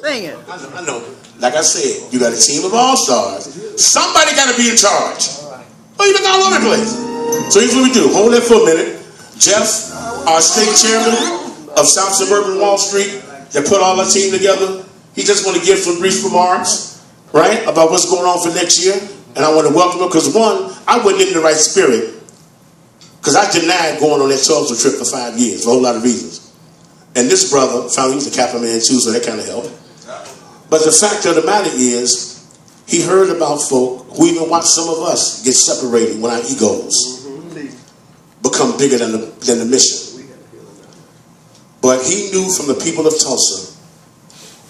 Sing it. I know. Like I said, you got a team of all-stars. Somebody got to be in charge. Oh, you been all over the place. So here's what we do. Hold that for a minute. Jeff, our state chairman of South Suburban Wall Street, that put all our team together, he just want to give some brief remarks, right, about what's going on for next year. And I want to welcome him because, one, I wasn't in the right spirit because I denied going on that Tulsa trip for 5 years for a whole lot of reasons. And this brother found he was a Kappa man too, so that kind of helped. But the fact of the matter is, he heard about folk who even watched some of us get separated when our egos become bigger than the mission. But he knew from the people of Tulsa.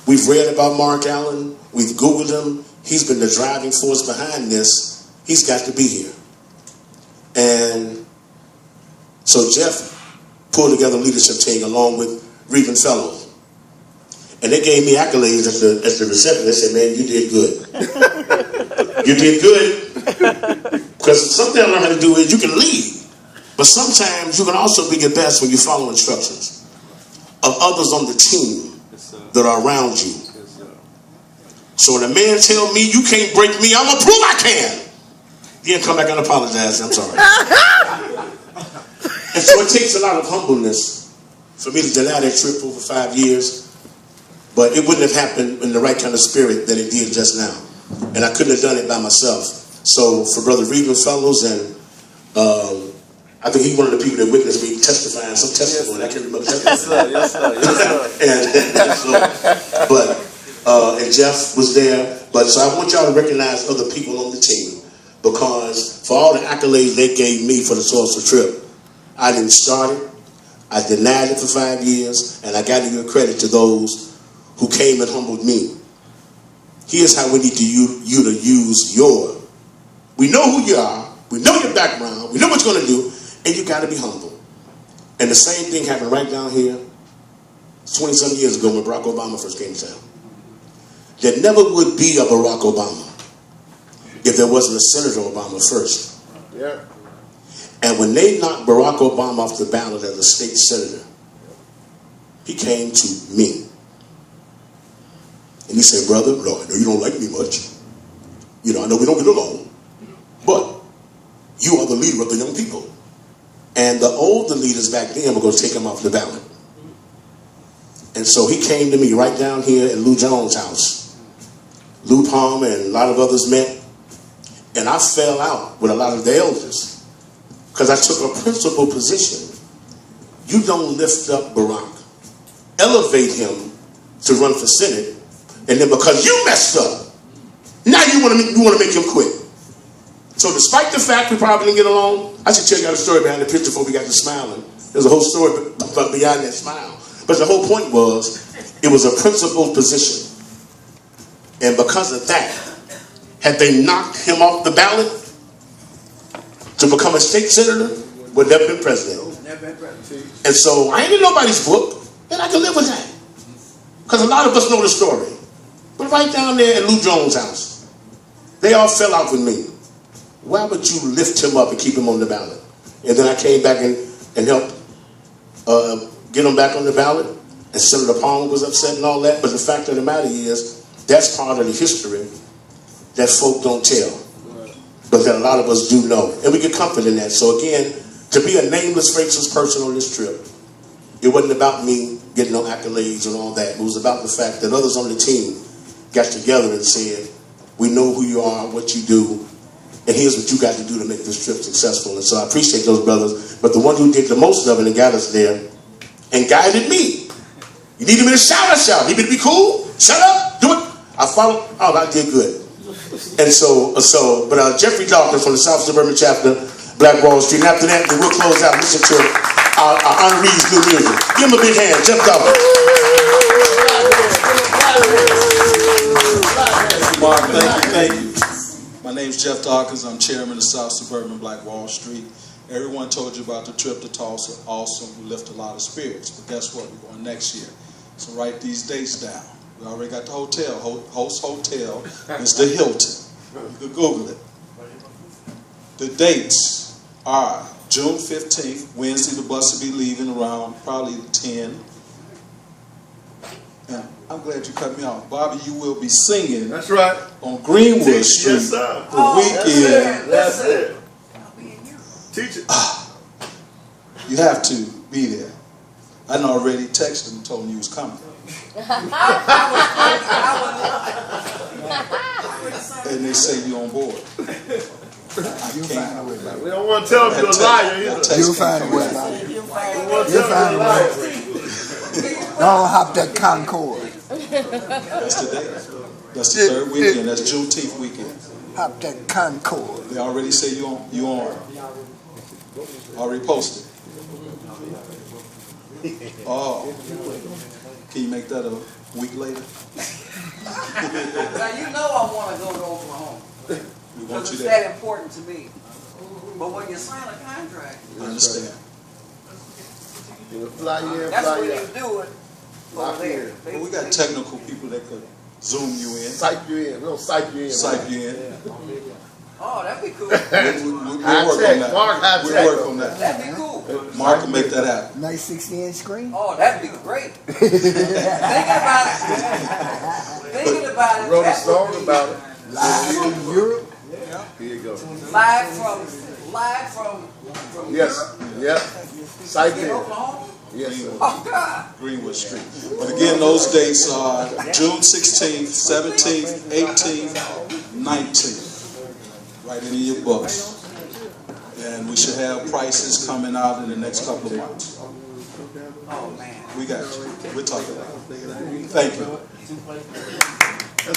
We've read about Mark Allen. We've Googled him. He's been the driving force behind this. He's got to be here. And so Jeff pulled together a leadership team along with Regan Fellows. And they gave me accolades at the reception. They said, man, you did good. You did good. Because something I learned how to do is you can lead. But sometimes you can also be your best when you follow instructions of others on the team that are around you. So when a man tell me you can't break me, I'm going to prove I can. He didn't come back and apologize. I'm sorry. And so it takes a lot of humbleness for me to deny that trip over 5 years. But it wouldn't have happened in the right kind of spirit that it did just now. And I couldn't have done it by myself. So for Brother Regan Fellows, and I think he's one of the people that witnessed me testifying, some testimony. I can't remember testifying. Yes, sir. And Jeff was there. But so I want y'all to recognize other people on the team. Because for all the accolades they gave me for the Tulsa trip, I didn't start it. I denied it for 5 years. And I got to give credit to those who came and humbled me. Here's how we need you to use your. We know who you are. We know your background. We know what you're going to do. And you got to be humble. And the same thing happened right down here 20-some years ago when Barack Obama first came to town. There never would be a Barack Obama if there wasn't a Senator Obama first. Yeah. And when they knocked Barack Obama off the ballot as a state senator, he came to me. And he said, brother, no, I know you don't like me much. You know, I know we don't get along. But you are the leader of the young people. And the older leaders back then were going to take him off the ballot. And so he came to me right down here at Lou Jones' house. Lou Palmer and a lot of others met. And I fell out with a lot of the elders. Because I took a principled position. You don't lift up Barack. Elevate him to run for Senate. And then because you messed up, now you want to make him quit. So despite the fact we probably didn't get along, I should tell you the story behind the picture before we got to smiling. There's a whole story beyond that smile. But the whole point was, it was a principled position. And because of that, had they knocked him off the ballot to become a state senator, would never been president. And so I ain't in nobody's book, and I can live with that. Because a lot of us know the story. But right down there at Lou Jones' house, they all fell out with me. Why would you lift him up and keep him on the ballot? And then I came back and helped get him back on the ballot. And Senator Palmer was upset and all that. But the fact of the matter is, that's part of the history that folk don't tell. But that a lot of us do know. And we get comfort in that. So again, to be a nameless, faceless person on this trip, it wasn't about me getting no accolades and all that. It was about the fact that others on the team got together and said, we know who you are, what you do, and here's what you got to do to make this trip successful. And so I appreciate those brothers. But the one who did the most of it and got us there and guided me. You need me to shout, I shout. Need me to be cool? Shut up, do it. I follow. Oh, I did good. And but Jeffrey Dawkins from the South Suburban Chapter, Black Wall Street. And after that, we'll close out, listen to our honorees' new music. Give him a big hand, Jeff Dawkins. Mark, thank you. My name's Jeff Dawkins. I'm chairman of South Suburban Black Wall Street. Everyone told you about the trip to Tulsa. Awesome. We lift a lot of spirits. But guess what? We're going next year. So write these dates down. We already got the hotel. Host Hotel is the Hilton. You can Google it. The dates are June 15th, Wednesday. The bus will be leaving around probably 10. And I'm glad you cut me off. Bobby, you will be singing That's right. on Greenwood Street Yes, sir. the weekend. That's it. Teach it. You have to be there. I done already texted him and told him you was coming. And they say you on board. We don't want to tell him you're a liar either. You'll find a way about it. We want to tell him you're a liar. Don't hop that Concord. That's today. That's the third weekend. That's Juneteenth weekend. Hop that Concord. They already say you on. Already posted. Oh, can you make that a week later? Now you know I want to go to Oklahoma. We want Because you it's there. that important to me. But when you sign a contract, I understand. Fly in, that's fly when out. you do it over there. Well, we got technical people that could zoom you in, Psych you in. We don't psych you in. psych you in. Oh, that'd be cool. We'll High work tech. on that. Mark, high We'll tech. work on that. That'd be cool. Mark can make that happen. Nice 60-inch screen. Oh, that'd be great. Thinking about it. Wrote a that song would be about it. Live from Europe. Here you go. Live from Yes. Yep. Psych in in. Oklahoma. Yes, sir. Oh God. Greenwood Street. But again, those dates are June 16th, 17th, 18th, 19th. Write it in your books. And we should have prices coming out in the next couple of months. Oh man. We got you. We're talking about it. Thank you.